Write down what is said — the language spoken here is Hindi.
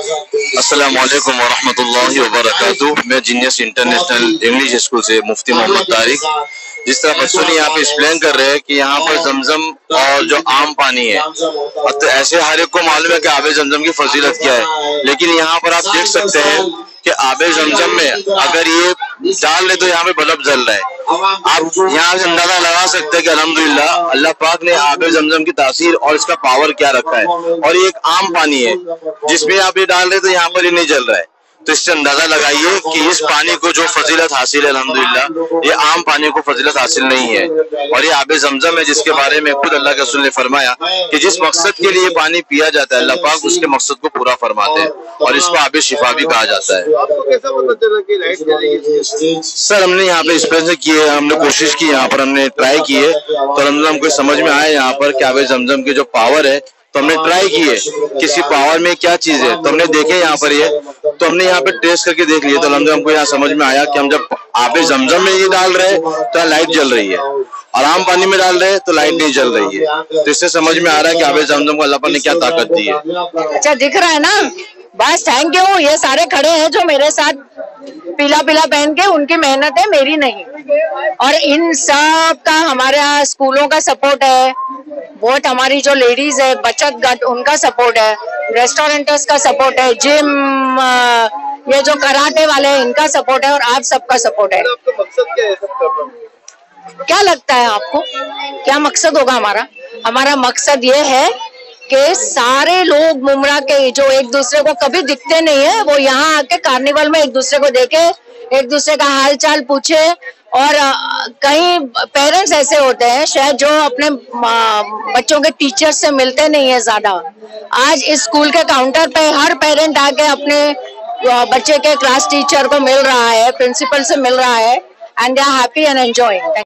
अस्सलाम वालेकुम वरहमतुल्लाहि वबरकातुह। मैं जीनियस इंटरनेशनल इंग्लिश स्कूल से मुफ्ती मोहम्मद तारिक। जिस तरह बच्चों ने यहाँ पे एक्सप्लेन कर रहे हैं कि यहाँ पर जमजम और जो आम पानी है, तो ऐसे हर एक को मालूम है कि आबे जमजम की फजीलत क्या है, लेकिन यहाँ पर आप देख सकते हैं कि आबे जमजम में अगर ये डाल ले तो यहाँ पे बल्ब जल रहा है। आप यहाँ से अंदाजा लगा सकते हैं कि अल्हम्दुलिल्लाह अल्लाह पाक ने आबे जमजम की तासीर और इसका पावर क्या रखा है। और ये एक आम पानी है जिसमें आप ये डाल रहे तो यहाँ पर ये नहीं जल रहा है, तो इससे अंदाजा लगाइए कि इस पानी को जो फजीलत हासिल है अल्हम्दुलिल्लाह, ये आम पानी को फजीलत हासिल नहीं है। और ये आबे जमजम है जिसके बारे में खुद अल्लाह के रसूल ने फरमाया कि जिस मकसद के लिए पानी पिया जाता है अल्लाह पाक उसके मकसद को पूरा फरमाते हैं, और इसको आबे शिफा भी कहा जाता है। आपको कैसा पता चला कि लाइट जलेगी? सर हमने यहाँ पे एक्सपीरियंस किए, हमने कोशिश की, यहाँ पर हमने ट्राई किए, तो अल्हम्दुलिल्लाह हमको समझ में आया यहाँ पर कि आबे जमजम की जो पावर है, तो हमने ट्राई किए किसी पावर में क्या चीज है, तो हमने देखे यहाँ पर ये, तो हमने यहाँ पे टेस्ट करके देख लिए, तो अल्हम्दुलिल्लाह हमको यहाँ समझ में आया कि हम जब आबे जमजम में ये डाल रहे हैं तो लाइट जल रही है, और आम पानी में डाल रहे हैं तो लाइट नहीं जल रही है। तो इससे समझ में आ रहा है कि आबे जमजम को अल्लाह पाक ने क्या ताकत दी है। अच्छा दिख रहा है ना, बस थैंक यू। ये सारे खड़े हैं जो मेरे साथ पीला पीला पहन के, उनकी मेहनत है मेरी नहीं, और इन सब का हमारे यहाँ स्कूलों का सपोर्ट है, बहुत हमारी जो लेडीज है बचत गट उनका सपोर्ट है, रेस्टोरेंटर्स का सपोर्ट है, जिम, ये जो कराटे वाले हैं इनका सपोर्ट है, और आप सबका सपोर्ट है। आपका मकसद क्या है सब करना? क्या लगता है आपको क्या मकसद होगा हमारा? हमारा मकसद ये है कि सारे लोग मुमरा के जो एक दूसरे को कभी दिखते नहीं है, वो यहाँ आके कार्निवल में एक दूसरे को देखे, एक दूसरे का हाल चाल पूछे। और कई पेरेंट्स ऐसे होते हैं शायद जो अपने बच्चों के टीचर से मिलते नहीं है ज्यादा। आज इस स्कूल के काउंटर पे हर पेरेंट आके अपने बच्चे के क्लास टीचर को मिल रहा है, प्रिंसिपल से मिल रहा है, and they are happy and enjoying.